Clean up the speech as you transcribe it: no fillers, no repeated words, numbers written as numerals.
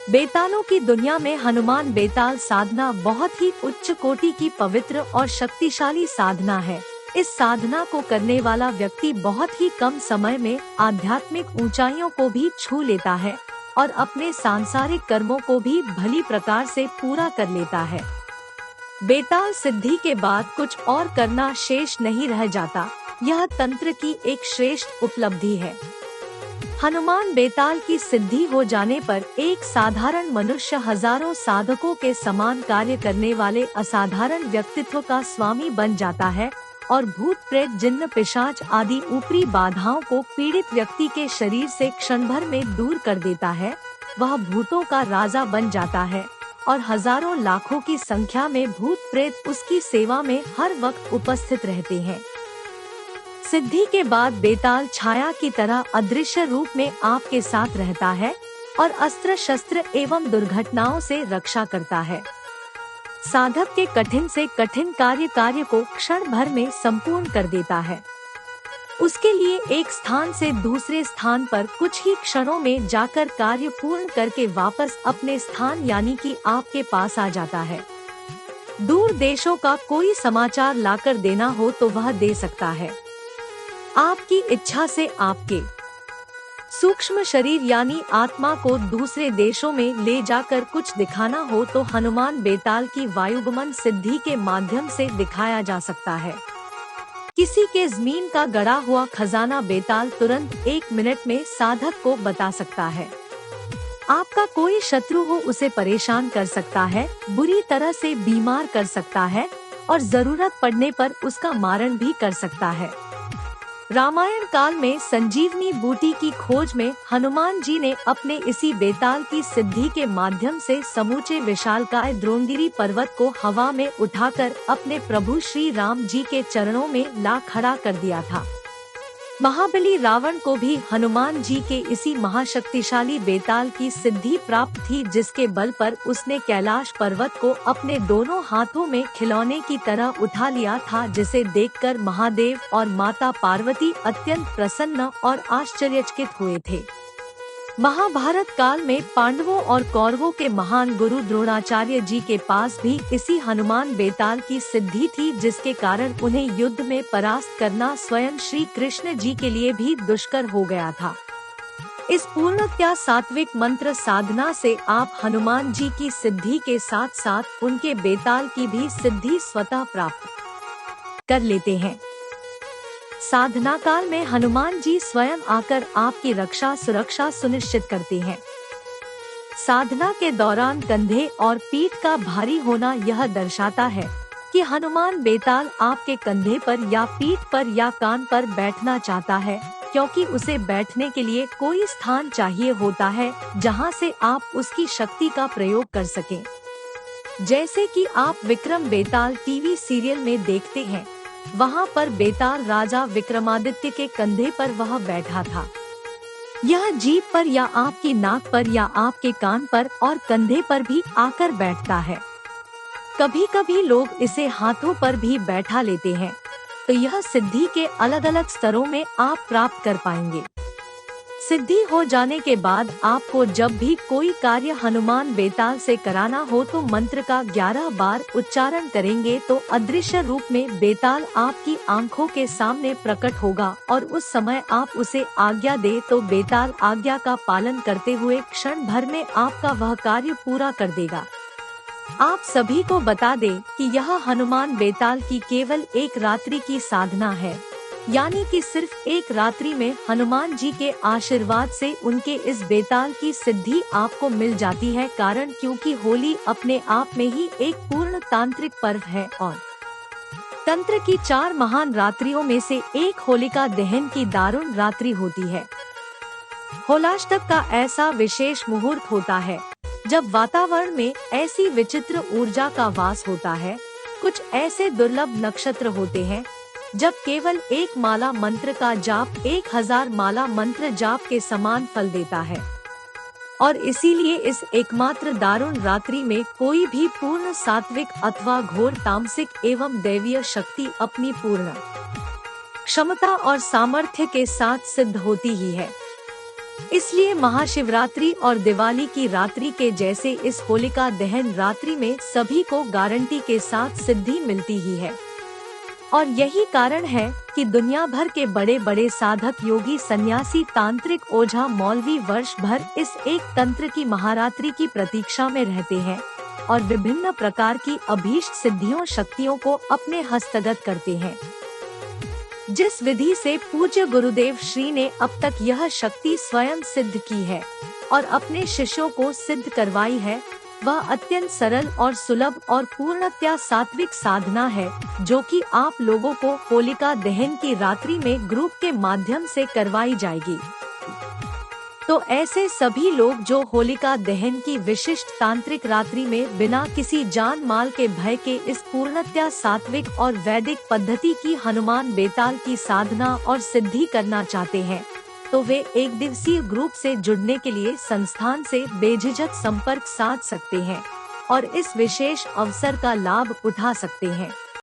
बेतालों की दुनिया में हनुमान बेताल साधना बहुत ही उच्च कोटि की पवित्र और शक्तिशाली साधना है। इस साधना को करने वाला व्यक्ति बहुत ही कम समय में आध्यात्मिक ऊंचाइयों को भी छू लेता है और अपने सांसारिक कर्मों को भी भली प्रकार से पूरा कर लेता है। बेताल सिद्धि के बाद कुछ और करना शेष नहीं रह जाता। यह तंत्र की एक श्रेष्ठ उपलब्धि है। हनुमान बेताल की सिद्धि हो जाने पर एक साधारण मनुष्य हजारों साधकों के समान कार्य करने वाले असाधारण व्यक्तित्व का स्वामी बन जाता है और भूत प्रेत जिन्न पिशाच आदि ऊपरी बाधाओं को पीड़ित व्यक्ति के शरीर से क्षण भर में दूर कर देता है। वह भूतों का राजा बन जाता है और हजारों लाखों की संख्या में भूत प्रेत उसकी सेवा में हर वक्त उपस्थित रहते हैं। सिद्धि के बाद बेताल छाया की तरह अदृश्य रूप में आपके साथ रहता है और अस्त्र शस्त्र एवं दुर्घटनाओं से रक्षा करता है। साधक के कठिन से कठिन कार्य को क्षण भर में संपूर्ण कर देता है। उसके लिए एक स्थान से दूसरे स्थान पर कुछ ही क्षणों में जाकर कार्य पूर्ण करके वापस अपने स्थान यानी कि आपके पास आ जाता है। दूर देशों का कोई समाचार लाकर देना हो तो वह दे सकता है। आपकी इच्छा से आपके सूक्ष्म शरीर यानी आत्मा को दूसरे देशों में ले जाकर कुछ दिखाना हो तो हनुमान बेताल की वायुगमन सिद्धि के माध्यम से दिखाया जा सकता है। किसी के जमीन का गड़ा हुआ खजाना बेताल तुरंत 1 मिनट में साधक को बता सकता है। आपका कोई शत्रु हो उसे परेशान कर सकता है, बुरी तरह से बीमार कर सकता है और जरूरत पड़ने पर उसका मारण भी कर सकता है। रामायण काल में संजीवनी बूटी की खोज में हनुमान जी ने अपने इसी बेताल की सिद्धि के माध्यम से समूचे विशालकाय द्रोणगिरी पर्वत को हवा में उठाकर अपने प्रभु श्री राम जी के चरणों में ला खड़ा कर दिया था। महाबली रावण को भी हनुमान जी के इसी महाशक्तिशाली बेताल की सिद्धि प्राप्त थी, जिसके बल पर उसने कैलाश पर्वत को अपने दोनों हाथों में खिलौने की तरह उठा लिया था, जिसे देखकर महादेव और माता पार्वती अत्यंत प्रसन्न और आश्चर्यचकित हुए थे। महाभारत काल में पांडवों और कौरवों के महान गुरु द्रोणाचार्य जी के पास भी इसी हनुमान बेताल की सिद्धि थी, जिसके कारण उन्हें युद्ध में परास्त करना स्वयं श्री कृष्ण जी के लिए भी दुष्कर हो गया था। इस पूर्णतया सात्विक मंत्र साधना से आप हनुमान जी की सिद्धि के साथ साथ उनके बेताल की भी सिद्धि स्वतः प्राप्त कर लेते हैं। साधना काल में हनुमान जी स्वयं आकर आपकी रक्षा सुरक्षा सुनिश्चित करते हैं। साधना के दौरान कंधे और पीठ का भारी होना यह दर्शाता है कि हनुमान बेताल आपके कंधे पर या पीठ पर या कान पर बैठना चाहता है, क्योंकि उसे बैठने के लिए कोई स्थान चाहिए होता है जहां से आप उसकी शक्ति का प्रयोग कर सकें। जैसे कि आप विक्रम बेताल टीवी सीरियल में देखते हैं, वहाँ पर बेताल राजा विक्रमादित्य के कंधे पर वह बैठा था। यह जीभ पर या आपकी नाक पर या आपके कान पर और कंधे पर भी आकर बैठता है। कभी कभी लोग इसे हाथों पर भी बैठा लेते हैं, तो यह सिद्धि के अलग अलग स्तरों में आप प्राप्त कर पाएंगे। सिद्धि हो जाने के बाद आपको जब भी कोई कार्य हनुमान बेताल से कराना हो तो मंत्र का 11 बार उच्चारण करेंगे तो अदृश्य रूप में बेताल आपकी आंखों के सामने प्रकट होगा और उस समय आप उसे आज्ञा दे तो बेताल आज्ञा का पालन करते हुए क्षण भर में आपका वह कार्य पूरा कर देगा। आप सभी को बता दें कि यह हनुमान बेताल की केवल एक रात्रि की साधना है, यानी कि सिर्फ एक रात्रि में हनुमान जी के आशीर्वाद से उनके इस बेताल की सिद्धि आपको मिल जाती है। कारण क्योंकि होली अपने आप में ही एक पूर्ण तांत्रिक पर्व है और तंत्र की 4 महान रात्रियों में से एक होलिका दहन की दारुण रात्रि होती है। होलाष्टक का ऐसा विशेष मुहूर्त होता है जब वातावरण में ऐसी विचित्र ऊर्जा का वास होता है। कुछ ऐसे दुर्लभ नक्षत्र होते हैं जब केवल एक माला मंत्र का जाप 1000 माला मंत्र जाप के समान फल देता है और इसीलिए इस एकमात्र दारुण रात्रि में कोई भी पूर्ण सात्विक अथवा घोर तामसिक एवं दैवीय शक्ति अपनी पूर्ण क्षमता और सामर्थ्य के साथ सिद्ध होती ही है। इसलिए महाशिवरात्रि और दिवाली की रात्रि के जैसे इस होलिका दहन रात्रि में सभी को गारंटी के साथ सिद्धि मिलती ही है। और यही कारण है कि दुनिया भर के बड़े बड़े साधक, योगी, सन्यासी, तांत्रिक, ओझा, मौलवी वर्ष भर इस एक तंत्र की महारात्रि की प्रतीक्षा में रहते हैं और विभिन्न प्रकार की अभीष्ट सिद्धियों, शक्तियों को अपने हस्तगत करते हैं। जिस विधि से पूज्य गुरुदेव श्री ने अब तक यह शक्ति स्वयं सिद्ध की है और अपने शिष्यों को सिद्ध करवाई है, वह अत्यंत सरल और सुलभ और पूर्णतया सात्विक साधना है, जो कि आप लोगों को होलिका दहन की रात्रि में ग्रुप के माध्यम से करवाई जाएगी। तो ऐसे सभी लोग जो होलिका दहन की विशिष्ट तांत्रिक रात्रि में बिना किसी जान माल के भय के इस पूर्णतया सात्विक और वैदिक पद्धति की हनुमान बेताल की साधना और सिद्धि करना चाहते हैं, तो वे एक दिवसीय ग्रुप से जुड़ने के लिए संस्थान से बेझिझक संपर्क साध सकते हैं और इस विशेष अवसर का लाभ उठा सकते हैं।